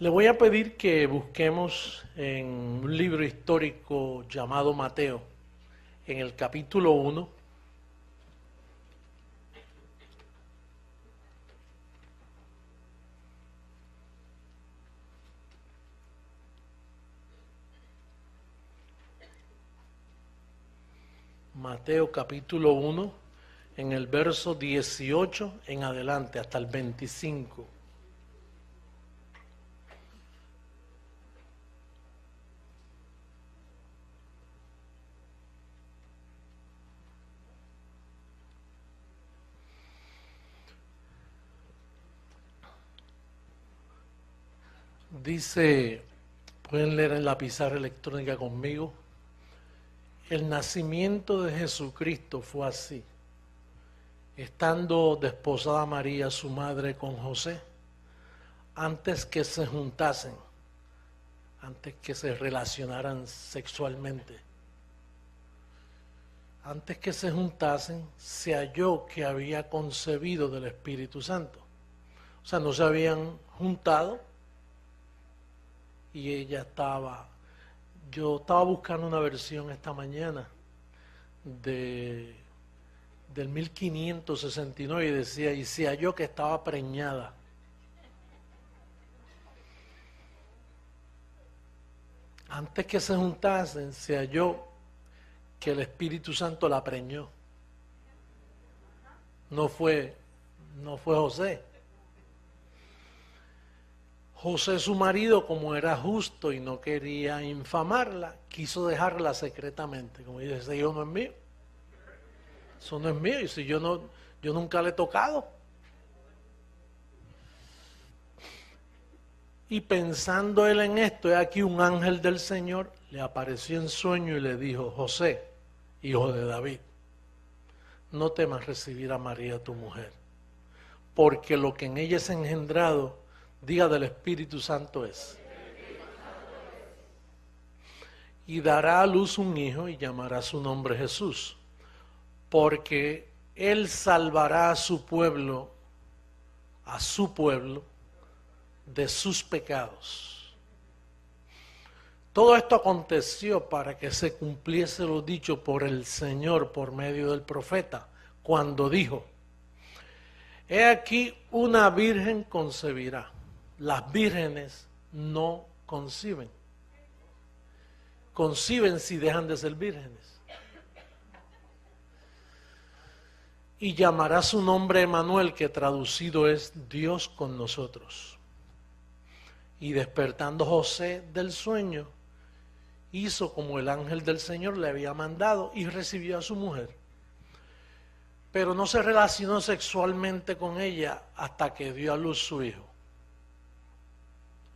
Le voy a pedir que busquemos en un libro histórico llamado Mateo, en el capítulo 1. Mateo capítulo 1, en el verso 18 en adelante, hasta el 25. Dice, pueden leer en la pizarra electrónica conmigo, el nacimiento de Jesucristo fue así. Estando desposada María, su madre, con José, antes que se juntasen, antes que se relacionaran sexualmente, antes que se juntasen, se halló que había concebido del Espíritu Santo. O sea, no se habían juntado y ella estaba... Yo estaba buscando una versión esta mañana del 1569 y decía, y se halló que estaba preñada. Antes que se juntasen, se halló que el Espíritu Santo la preñó. No fue José. José, su marido, como era justo y no quería infamarla, quiso dejarla secretamente. Como dice, ese hijo no es mío. Eso no es mío. Y si yo nunca le he tocado. Y pensando él en esto, aquí un ángel del Señor le apareció en sueño y le dijo, José, hijo de David, no temas recibir a María tu mujer, porque lo que en ella es engendrado, diga del Espíritu Santo es. Y dará a luz un hijo y llamará su nombre Jesús, porque él salvará a su pueblo, de sus pecados. Todo esto aconteció para que se cumpliese lo dicho por el Señor por medio del profeta, cuando dijo, he aquí una virgen concebirá. Las vírgenes no conciben. Conciben si dejan de ser vírgenes. Y llamará su nombre Emanuel, que traducido es Dios con nosotros. Y despertando José del sueño, hizo como el ángel del Señor le había mandado y recibió a su mujer. Pero no se relacionó sexualmente con ella hasta que dio a luz su hijo.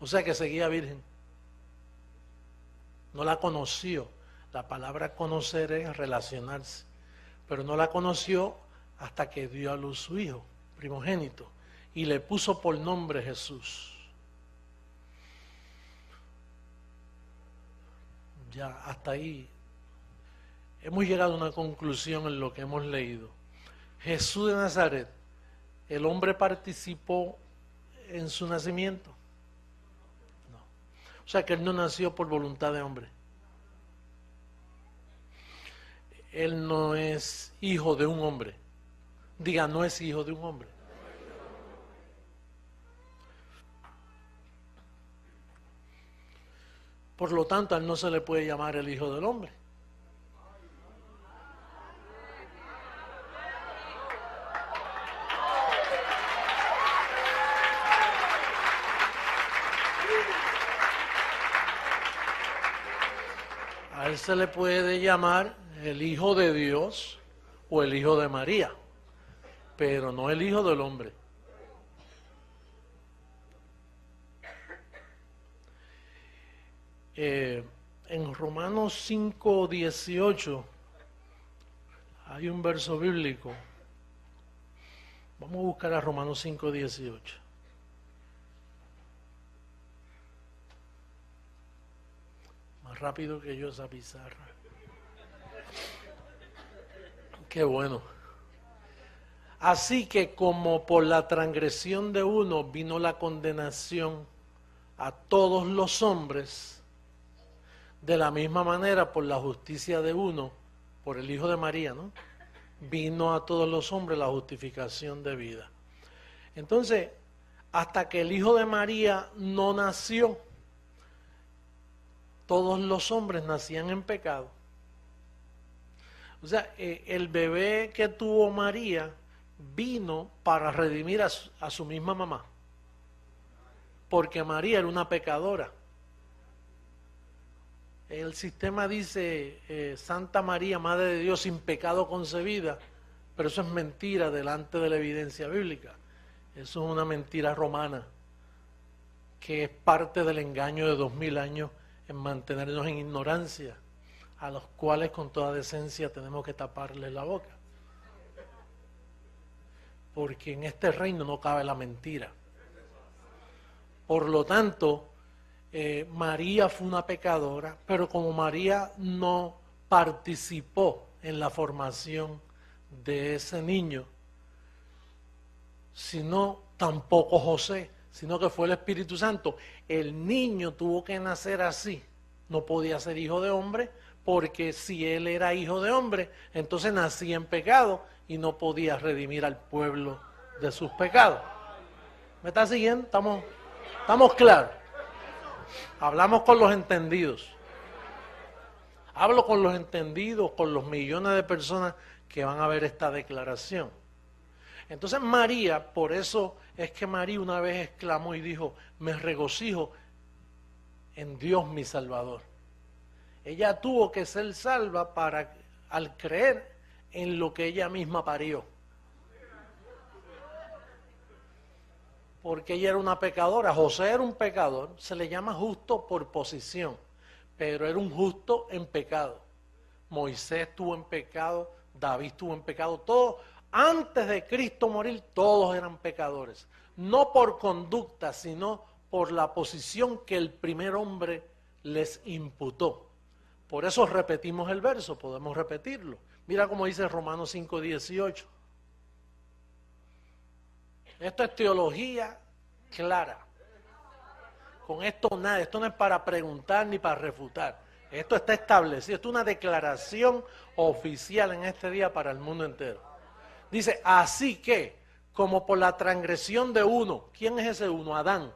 O sea que seguía virgen. No la conoció. La palabra conocer es relacionarse. Pero no la conoció hasta que dio a luz su hijo, primogénito. Y le puso por nombre Jesús. Ya hasta ahí hemos llegado a una conclusión en lo que hemos leído. Jesús de Nazaret, ¿el hombre participó en su nacimiento? No. O sea que él no nació por voluntad de hombre. Él no es hijo de un hombre. Diga, no es hijo de un hombre. Por lo tanto, a él no se le puede llamar el hijo del hombre. A él se le puede llamar el hijo de Dios o el hijo de María, pero no el hijo del hombre. En Romanos 5:18 hay un verso bíblico. Vamos a buscar a Romanos 5:18. Más rápido que yo esa pizarra. Qué bueno. Así que como por la transgresión de uno vino la condenación a todos los hombres, de la misma manera por la justicia de uno, por el Hijo de María, ¿no? Vino a todos los hombres la justificación de vida. Entonces, hasta que el Hijo de María no nació, todos los hombres nacían en pecado. O sea, el bebé que tuvo María vino para redimir a su misma mamá, porque María era una pecadora. El sistema dice Santa María, Madre de Dios, sin pecado concebida, pero eso es mentira delante de la evidencia bíblica. Eso es una mentira romana, que es parte del engaño de 2000 años en mantenernos en ignorancia, a los cuales con toda decencia tenemos que taparles la boca. Porque en este reino no cabe la mentira. Por lo tanto, María fue una pecadora, pero como María no participó en la formación de ese niño, sino tampoco José, sino que fue el Espíritu Santo, el niño tuvo que nacer así, no podía ser hijo de hombre, porque si él era hijo de hombre, entonces nacía en pecado y no podía redimir al pueblo de sus pecados. ¿Me está siguiendo? ¿Estamos claros? Hablamos con los entendidos. Hablo con los entendidos, con los millones de personas que van a ver esta declaración. Entonces María, por eso es que María una vez exclamó y dijo, me regocijo en Dios mi Salvador. Ella tuvo que ser salva al creer en lo que ella misma parió. Porque ella era una pecadora. José era un pecador, se le llama justo por posición, pero era un justo en pecado. Moisés estuvo en pecado, David estuvo en pecado, todos, antes de Cristo morir, todos eran pecadores. No por conducta, sino por la posición que el primer hombre les imputó. Por eso repetimos el verso, podemos repetirlo. Mira cómo dice Romanos 5:18. Esto es teología clara. Con esto nada, esto no es para preguntar ni para refutar. Esto está establecido, esto es una declaración oficial en este día para el mundo entero. Dice, así que, como por la transgresión de uno, ¿quién es ese uno? Adán.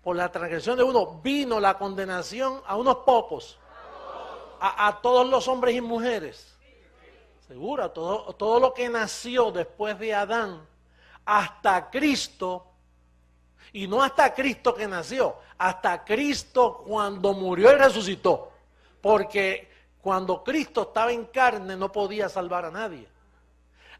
Por la transgresión de uno vino la condenación a unos pocos, a todos los hombres y mujeres. Seguro, todo lo que nació después de Adán, hasta Cristo, y no hasta Cristo que nació, hasta Cristo cuando murió y resucitó. Porque cuando Cristo estaba en carne no podía salvar a nadie.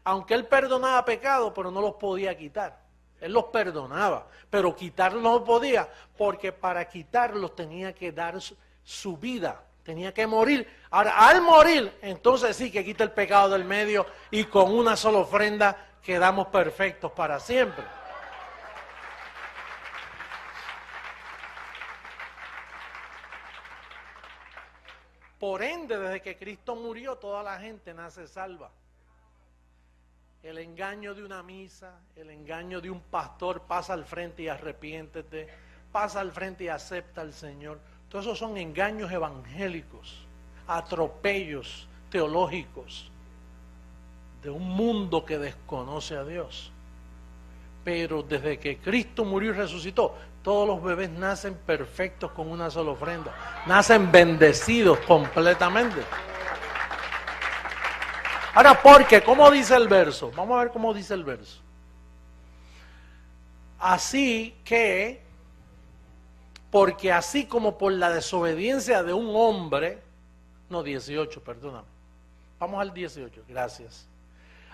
Aunque Él perdonaba pecados, pero no los podía quitar. Él los perdonaba, pero quitarlos no podía, porque para quitarlos tenía que dar su vida, tenía que morir. Ahora, al morir, entonces sí que quita el pecado del medio y con una sola ofrenda quedamos perfectos para siempre. Por ende, desde que Cristo murió, toda la gente nace salva. El engaño de una misa, el engaño de un pastor, pasa al frente y arrepiéntete, pasa al frente y acepta al Señor. Todos esos son engaños evangélicos, atropellos teológicos de un mundo que desconoce a Dios. Pero desde que Cristo murió y resucitó, todos los bebés nacen perfectos con una sola ofrenda, nacen bendecidos completamente. Ahora, ¿por qué? ¿Cómo dice el verso? Vamos a ver cómo dice el verso. Así que, porque así como por la desobediencia de un hombre, no 18, perdóname. Vamos al 18, gracias.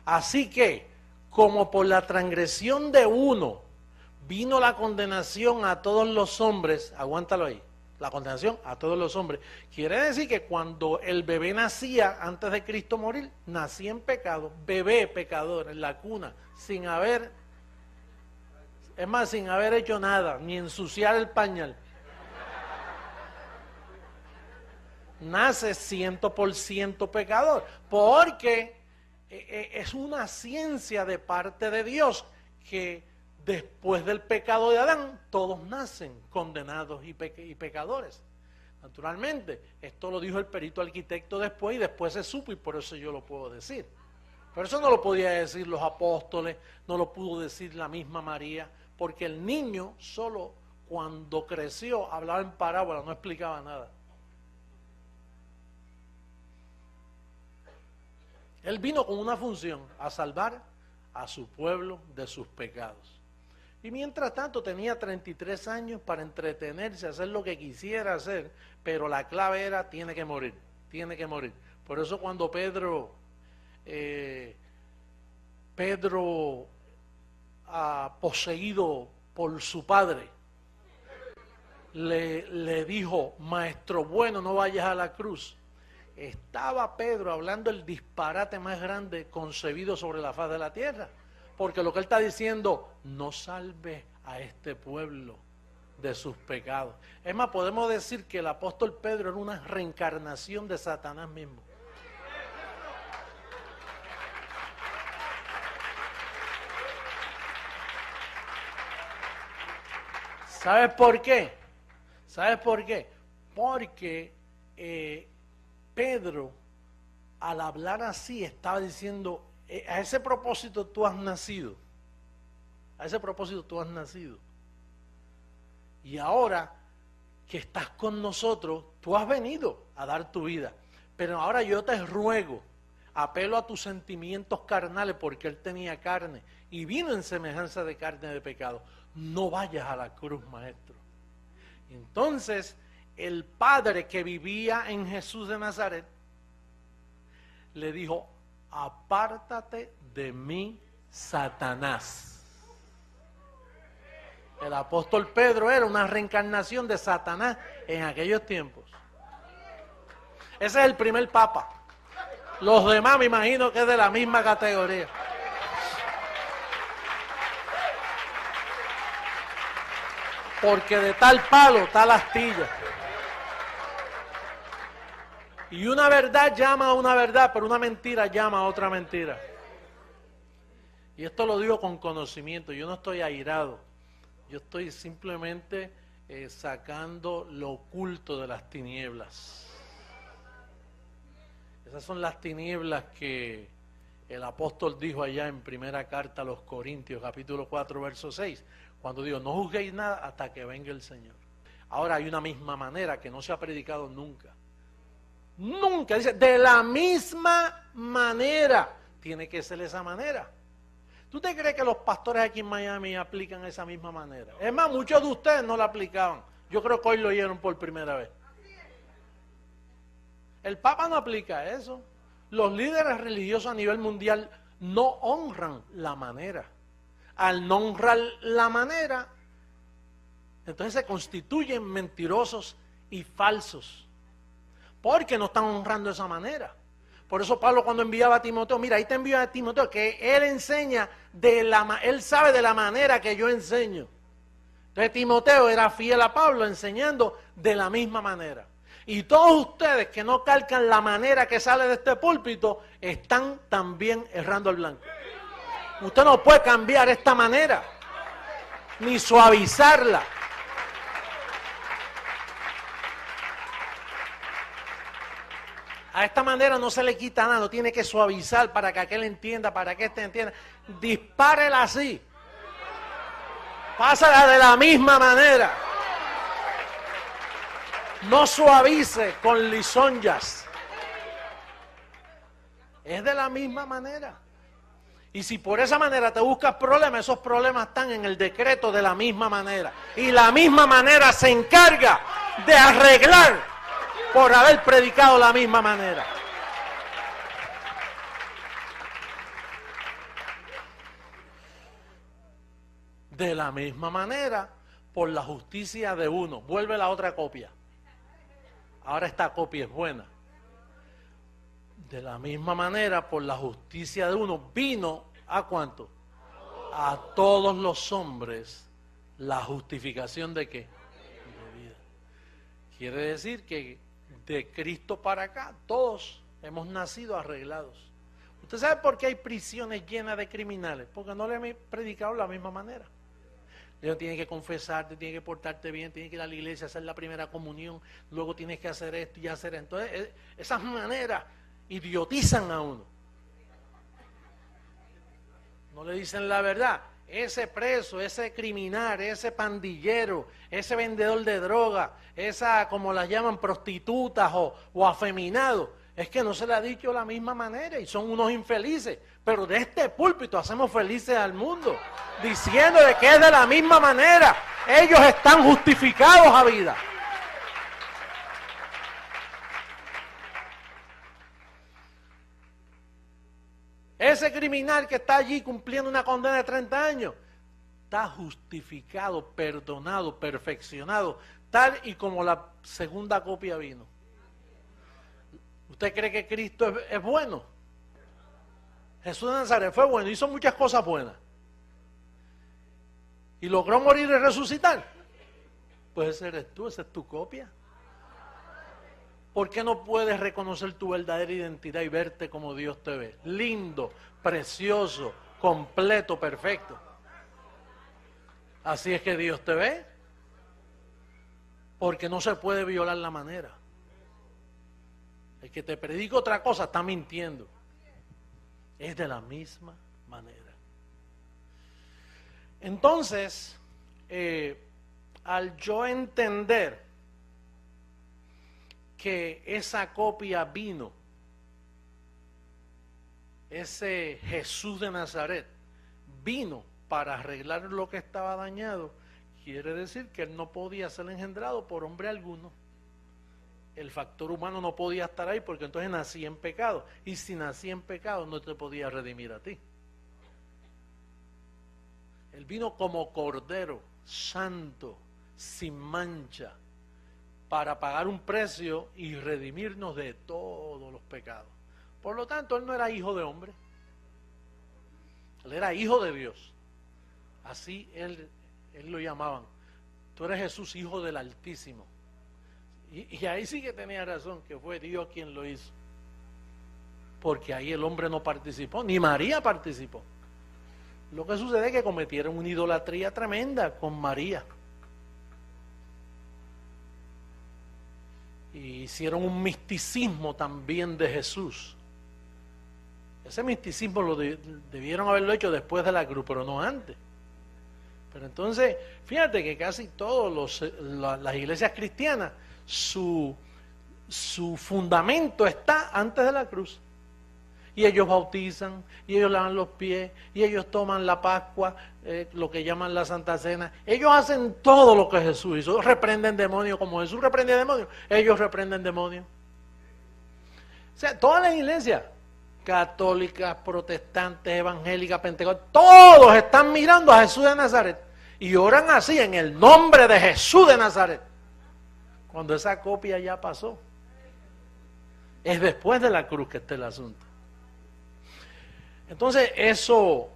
Así que, como por la transgresión de uno vino la condenación a todos los hombres, aguántalo ahí, la condenación a todos los hombres. Quiere decir que cuando el bebé nacía, antes de Cristo morir, nacía en pecado, bebé pecador, en la cuna, sin haber hecho nada, ni ensuciar el pañal. Nace 100% pecador, porque es una ciencia de parte de Dios que después del pecado de Adán, todos nacen condenados y pecadores. Naturalmente, esto lo dijo el perito arquitecto después y después se supo y por eso yo lo puedo decir. Pero eso no lo podía decir los apóstoles, no lo pudo decir la misma María, porque el niño solo cuando creció hablaba en parábola, no explicaba nada. Él vino con una función, a salvar a su pueblo de sus pecados. Y mientras tanto tenía 33 años para entretenerse, hacer lo que quisiera hacer, pero la clave era, tiene que morir, tiene que morir. Por eso cuando Pedro poseído por su padre, le dijo, maestro bueno, no vayas a la cruz. Estaba Pedro hablando el disparate más grande concebido sobre la faz de la tierra. Porque lo que él está diciendo, no salve a este pueblo de sus pecados. Es más, podemos decir que el apóstol Pedro era una reencarnación de Satanás mismo. ¿Sabes por qué? ¿Sabes por qué? Porque Pedro, al hablar así, estaba diciendo, a ese propósito tú has nacido. A ese propósito tú has nacido. Y ahora que estás con nosotros, tú has venido a dar tu vida. Pero ahora yo te ruego, apelo a tus sentimientos carnales, porque él tenía carne y vino en semejanza de carne de pecado. No vayas a la cruz, maestro. Entonces, el padre que vivía en Jesús de Nazaret le dijo, apártate de mí, Satanás. El apóstol Pedro era una reencarnación de Satanás en aquellos tiempos. Ese es el primer papa. Los demás me imagino que es de la misma categoría. Porque de tal palo, tal astilla. Y una verdad llama a una verdad, pero una mentira llama a otra mentira. Y esto lo digo con conocimiento, yo no estoy airado. Yo estoy simplemente sacando lo oculto de las tinieblas. Esas son las tinieblas que el apóstol dijo allá en primera carta a los Corintios, capítulo 4, verso 6, cuando dijo, no juzguéis nada hasta que venga el Señor. Ahora hay una misma manera que no se ha predicado nunca. Nunca, dice, de la misma manera, tiene que ser esa manera. ¿Tú te crees que los pastores aquí en Miami aplican esa misma manera? Es más, muchos de ustedes no la aplicaban. Yo creo que hoy lo oyeron por primera vez. El Papa no aplica eso. Los líderes religiosos a nivel mundial no honran la manera. Al no honrar la manera, entonces se constituyen mentirosos y falsos. Porque no están honrando esa manera. Por eso Pablo cuando enviaba a Timoteo, mira, ahí te envío a Timoteo, que él enseña, él sabe de la manera que yo enseño. Entonces Timoteo era fiel a Pablo enseñando de la misma manera. Y todos ustedes que no calcan la manera que sale de este púlpito, están también errando al blanco. Usted no puede cambiar esta manera, ni suavizarla. A esta manera no se le quita nada, no tiene que suavizar para que aquel entienda, para que este entienda. Dispárela así. Pásala de la misma manera. No suavice con lisonjas. Es de la misma manera. Y si por esa manera te buscas problemas, esos problemas están en el decreto de la misma manera. Y la misma manera se encarga de arreglar por haber predicado la misma manera. De la misma manera, por la justicia de uno. Vuelve la otra copia. Ahora esta copia es buena. De la misma manera, por la justicia de uno, vino ¿a cuánto? A todos los hombres la justificación de ¿qué? De vida. Quiere decir que de Cristo para acá, todos hemos nacido arreglados. ¿Usted sabe por qué hay prisiones llenas de criminales? Porque no le han predicado de la misma manera. Tienes que confesarte, tienes que portarte bien, tienes que ir a la iglesia, hacer la primera comunión, luego tienes que hacer esto y hacer esto. Entonces, esas maneras idiotizan a uno. No le dicen la verdad. Ese preso, ese criminal, ese pandillero, ese vendedor de droga, esa, como las llaman, prostitutas o afeminados, es que no se le ha dicho de la misma manera y son unos infelices. Pero de este púlpito hacemos felices al mundo, diciendo de que es de la misma manera. Ellos están justificados a vida. Ese criminal que está allí cumpliendo una condena de 30 años, está justificado, perdonado, perfeccionado, tal y como la segunda copia vino. ¿Usted cree que Cristo es bueno? Jesús de Nazaret fue bueno, hizo muchas cosas buenas. ¿Y logró morir y resucitar? Pues ese eres tú, esa es tu copia. ¿Por qué no puedes reconocer tu verdadera identidad y verte como Dios te ve? Lindo, precioso, completo, perfecto. Así es que Dios te ve. Porque no se puede violar la manera. El que te predica otra cosa está mintiendo. Es de la misma manera. Entonces, al yo entender que esa copia vino, ese Jesús de Nazaret vino para arreglar lo que estaba dañado, quiere decir que él no podía ser engendrado por hombre alguno. El factor humano no podía estar ahí porque entonces nacía en pecado, y si nacía en pecado no te podía redimir a ti. Él vino como cordero santo, sin mancha, para pagar un precio y redimirnos de todos los pecados. Por lo tanto, él no era hijo de hombre, él era hijo de Dios. Así él lo llamaban. Tú eres Jesús, hijo del Altísimo. Y ahí sí que tenía razón, que fue Dios quien lo hizo. Porque ahí el hombre no participó, ni María participó. Lo que sucede es que cometieron una idolatría tremenda con María. Y hicieron un misticismo también de Jesús. Ese misticismo lo debieron haberlo hecho después de la cruz, pero no antes. Pero entonces, fíjate que casi todas las iglesias cristianas, su fundamento está antes de la cruz. Y ellos bautizan, y ellos lavan los pies, y ellos toman la Pascua, lo que llaman la Santa Cena. Ellos hacen todo lo que Jesús hizo. Reprenden demonios como Jesús reprendía demonios. Ellos reprenden demonios. O sea, todas las iglesias, católicas, protestantes, evangélicas, pentecostales, todos están mirando a Jesús de Nazaret. Y oran así, en el nombre de Jesús de Nazaret. Cuando esa copia ya pasó. Es después de la cruz que está el asunto. Entonces eso,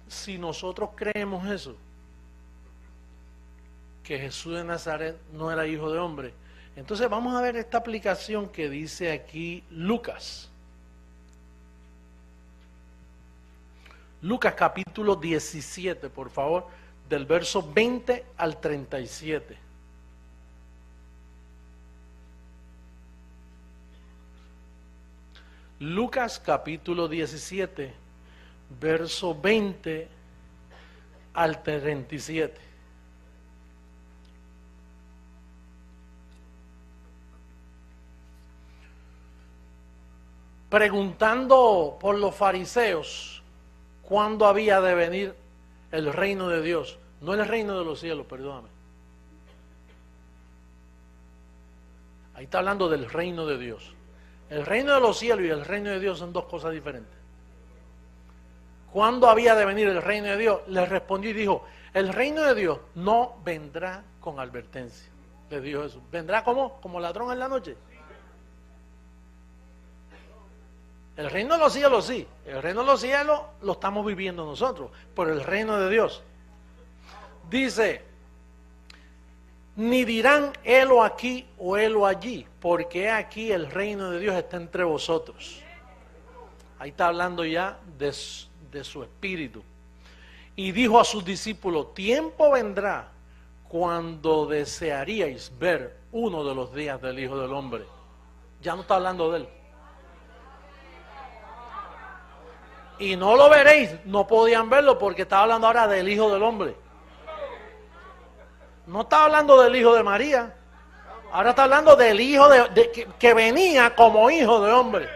si nosotros creemos eso, que Jesús de Nazaret no era hijo de hombre, entonces vamos a ver esta aplicación que dice aquí Lucas. Lucas capítulo 17, por favor, del verso 20 al 37. Lucas capítulo 17, verso 20 al 37. Preguntando por los fariseos cuándo había de venir el reino de Dios, no el reino de los cielos, perdóname. Ahí está hablando del reino de Dios. El reino de los cielos y el reino de Dios son dos cosas diferentes. ¿Cuándo había de venir el reino de Dios? Le respondió y dijo, el reino de Dios no vendrá con advertencia. Le dijo eso. ¿Vendrá como ladrón en la noche? El reino de los cielos sí. El reino de los cielos lo estamos viviendo nosotros. Pero el reino de Dios. Dice, ni dirán helo aquí o helo allí, porque aquí el reino de Dios está entre vosotros. Ahí está hablando ya de su espíritu. Y dijo a sus discípulos, tiempo vendrá cuando desearíais ver uno de los días del Hijo del Hombre. Ya no está hablando de él. Y no lo veréis, no podían verlo porque estaba hablando ahora del Hijo del Hombre. No está hablando del Hijo de María. Ahora está hablando del Hijo que venía como Hijo de Hombre.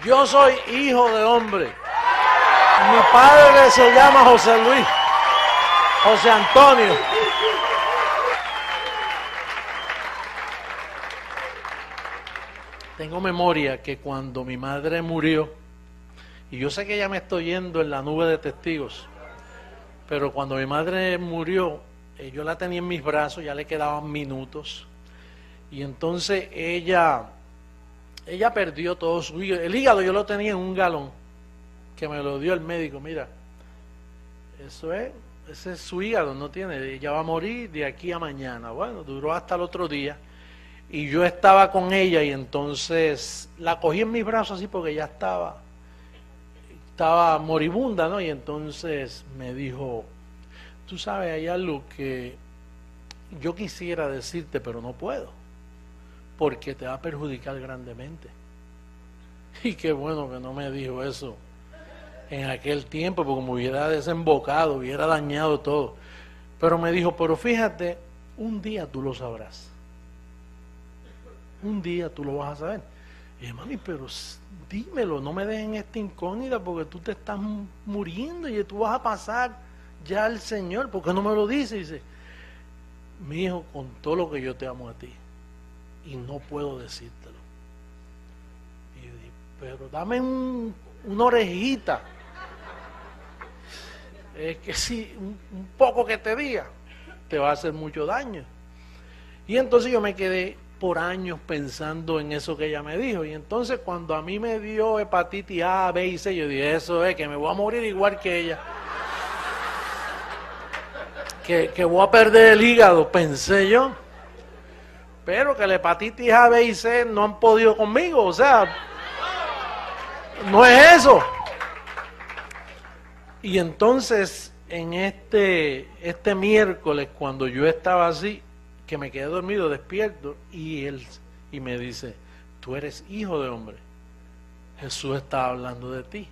Yo soy hijo de hombre. Mi padre se llama José Luis, José Antonio. Tengo memoria que cuando mi madre murió, y yo sé que ya me estoy yendo en la nube de testigos, pero cuando mi madre murió, yo la tenía en mis brazos, ya le quedaban minutos, y entonces ella perdió todo su hígado. El hígado yo lo tenía en un galón, que me lo dio el médico. Mira, ese es su hígado, no tiene, ella va a morir de aquí a mañana. Bueno, duró hasta el otro día, y yo estaba con ella, y entonces la cogí en mis brazos así porque ya estaba moribunda, ¿no? Y entonces me dijo, tú sabes, hay algo que yo quisiera decirte, pero no puedo, porque te va a perjudicar grandemente. Y qué bueno que no me dijo eso en aquel tiempo, porque me hubiera desembocado, hubiera dañado todo. Pero me dijo, pero fíjate, un día tú lo sabrás. Un día tú lo vas a saber. Y dije, mami, pero dímelo, no me dejen esta incógnita, porque tú te estás muriendo y tú vas a pasar ya al Señor. ¿Por qué no me lo dices? Y dice, mi hijo, con todo lo que yo te amo a ti, y no puedo decírtelo. Y yo dije, pero dame una orejita. Es que si un poco que te diga, te va a hacer mucho daño. Y entonces yo me quedé por años pensando en eso que ella me dijo. Y entonces cuando a mí me dio hepatitis A, B y C, yo dije, eso es, que me voy a morir igual que ella. Que voy a perder el hígado, pensé yo. Pero que la hepatitis A, B y C no han podido conmigo, o sea, no es eso. Y entonces, en este miércoles, cuando yo estaba así, que me quedé dormido, despierto, y él me dice, tú eres hijo de hombre. Jesús estaba hablando de ti.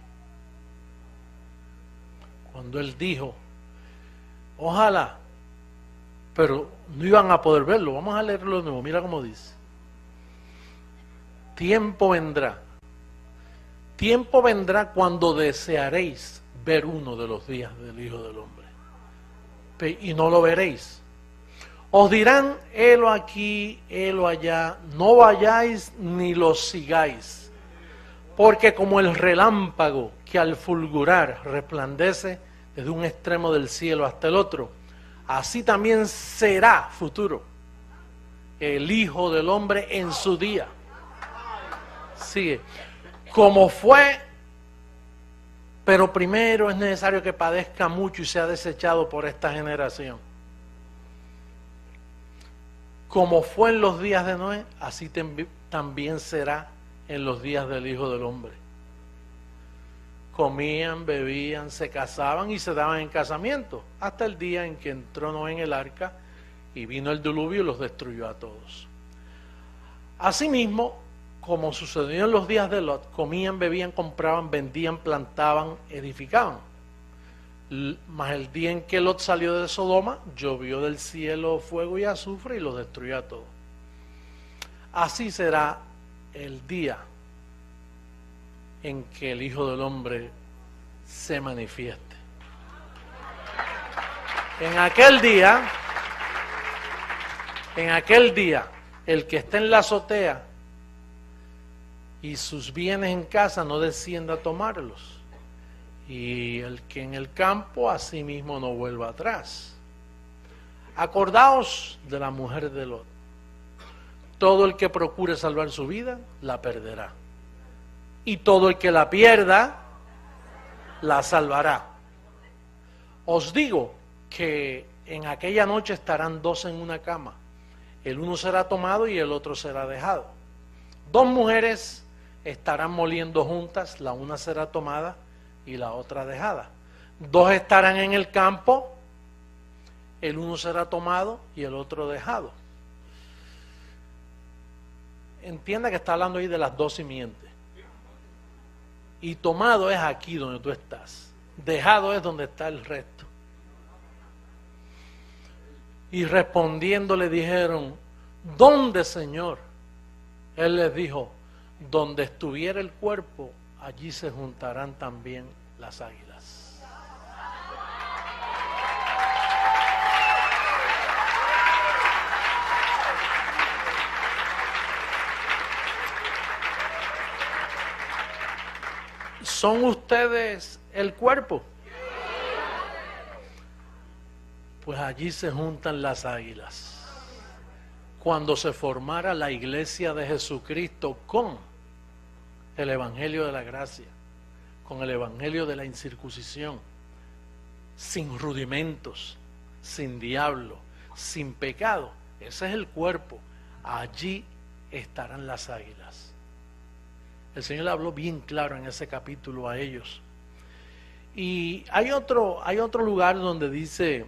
Cuando él dijo, ojalá, pero no iban a poder verlo. Vamos a leerlo de nuevo, mira cómo dice. Tiempo vendrá cuando desearéis ver uno de los días del Hijo del Hombre, y no lo veréis. Os dirán, helo aquí, helo allá, no vayáis ni lo sigáis, porque como el relámpago que al fulgurar resplandece desde un extremo del cielo hasta el otro, así también será futuro el Hijo del Hombre en su día. Sigue. Como fue, pero primero es necesario que padezca mucho y sea desechado por esta generación. Como fue en los días de Noé, así también será en los días del Hijo del Hombre. Comían, bebían, se casaban y se daban en casamiento, hasta el día en que entró Noé en el arca y vino el diluvio y los destruyó a todos. Asimismo, como sucedió en los días de Lot, comían, bebían, compraban, vendían, plantaban, edificaban. Mas el día en que Lot salió de Sodoma, llovió del cielo fuego y azufre y los destruyó a todos. Así será el día en que el Hijo del Hombre se manifieste. En aquel día, el que esté en la azotea y sus bienes en casa no descienda a tomarlos, y el que en el campo asimismo no vuelva atrás. Acordaos de la mujer de Lot. Todo el que procure salvar su vida, la perderá. Y todo el que la pierda, la salvará. Os digo que en aquella noche estarán dos en una cama. El uno será tomado y el otro será dejado. Dos mujeres estarán moliendo juntas, la una será tomada y la otra dejada. Dos estarán en el campo, el uno será tomado y el otro dejado. Entienda que está hablando ahí de las dos simientes. Y tomado es aquí donde tú estás. Dejado es donde está el resto. Y respondiendo le dijeron, ¿dónde, Señor? Él les dijo, donde estuviera el cuerpo, allí se juntarán también las águilas. ¿Son ustedes el cuerpo? Pues allí se juntan las águilas. Cuando se formara la iglesia de Jesucristo con el evangelio de la gracia, con el evangelio de la incircuncisión, sin rudimentos, sin diablo, sin pecado, ese es el cuerpo. Allí estarán las águilas. El Señor le habló bien claro en ese capítulo a ellos. Y hay otro lugar donde dice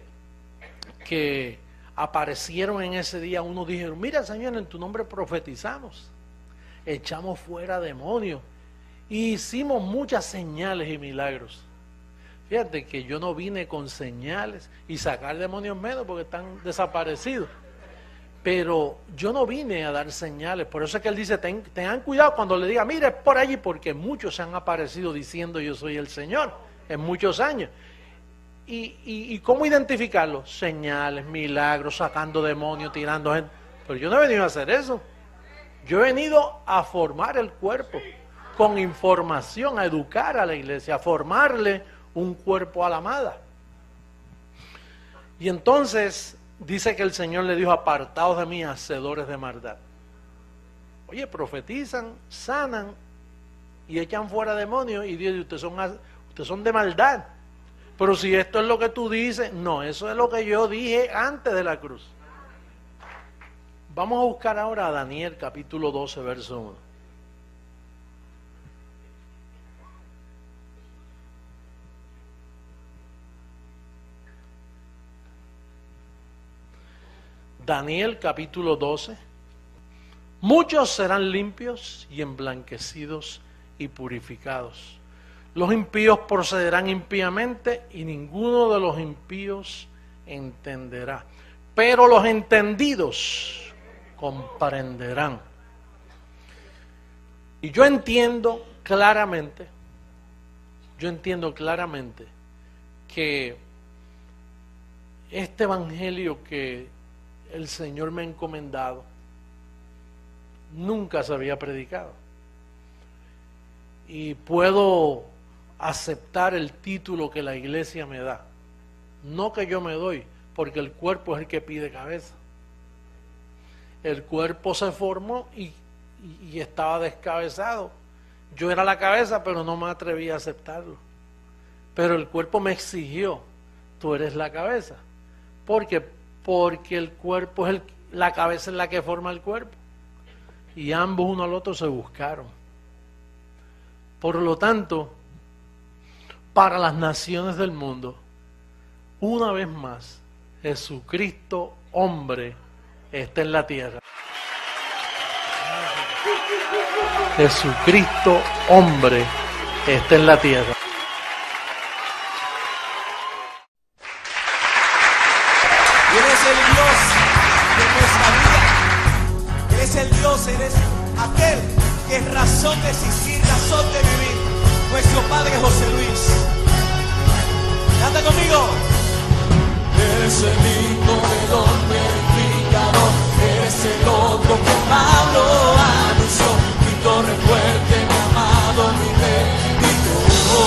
que aparecieron en ese día, unos dijeron, mira, Señor, en tu nombre profetizamos, echamos fuera demonios y hicimos muchas señales y milagros. Fíjate que yo no vine con señales y sacar demonios menos porque están desaparecidos. Pero yo no vine a dar señales, por eso es que él dice, tengan cuidado cuando le diga, mire, es por allí, porque muchos se han aparecido diciendo yo soy el Señor, en muchos años. ¿Y cómo identificarlo? Señales, milagros, sacando demonios, tirando gente. Pero yo no he venido a hacer eso. Yo he venido a formar el cuerpo, con información, a educar a la iglesia, a formarle un cuerpo a la amada. Y entonces dice que el Señor le dijo, apartaos de mí, hacedores de maldad. Oye, profetizan, sanan y echan fuera demonios y Dios dice, ustedes son de maldad. Pero si esto es lo que tú dices, no, eso es lo que yo dije antes de la cruz. Vamos a buscar ahora a Daniel capítulo 12, verso 1. Daniel capítulo 12. Muchos serán limpios y emblanquecidos y purificados. Los impíos procederán impíamente y ninguno de los impíos entenderá. Pero los entendidos comprenderán. Y yo entiendo claramente que este evangelio que el Señor me ha encomendado nunca se había predicado. Y puedo aceptar el título que la iglesia me da. No que yo me doy, porque el cuerpo es el que pide cabeza. El cuerpo se formó y estaba descabezado. Yo era la cabeza, pero no me atreví a aceptarlo. Pero el cuerpo me exigió, tú eres la cabeza. Porque el cuerpo es la cabeza es la que forma el cuerpo. Y ambos uno al otro se buscaron. Por lo tanto, para las naciones del mundo, una vez más, Jesucristo, hombre, está en la tierra. Jesucristo, hombre, está en la tierra. Y eres el Dios de nuestra vida. Eres el Dios, eres aquel que es razón de existir, razón de vivir. Nuestro Padre José Luis. Canta conmigo. Eres el hijo del hombre glorificado. Eres el otro que Pablo anunció. Mi torre fuerte, mi amado, mi redentor.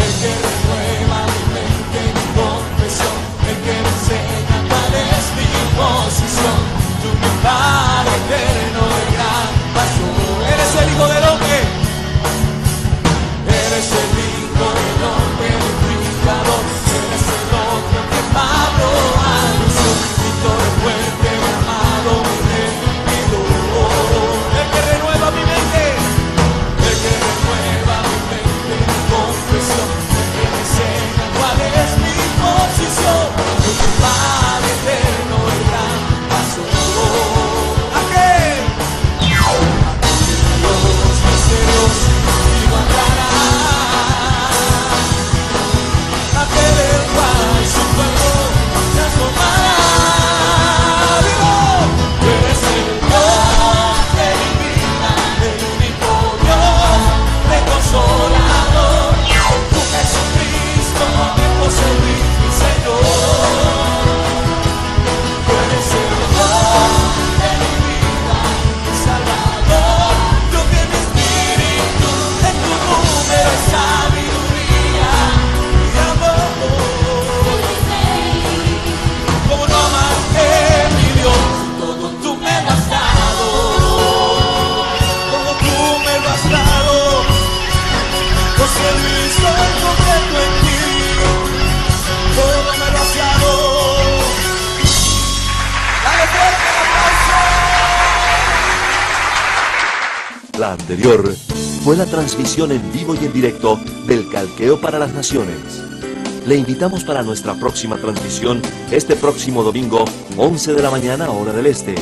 El que renueva mi mente, mi confesión. El que me enseña cuál es mi posición. Tu mi Padre eterno de gran pasión. Eres el hijo del hombre. Eres el hijo del hombre glorificado. Eres el otro que La anterior fue la transmisión en vivo y en directo del Calqueo para las Naciones. Le invitamos para nuestra próxima transmisión este próximo domingo, 11 de la mañana, hora del este.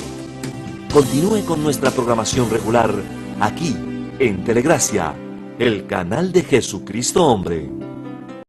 Continúe con nuestra programación regular aquí en Telegracia, el canal de Jesucristo Hombre.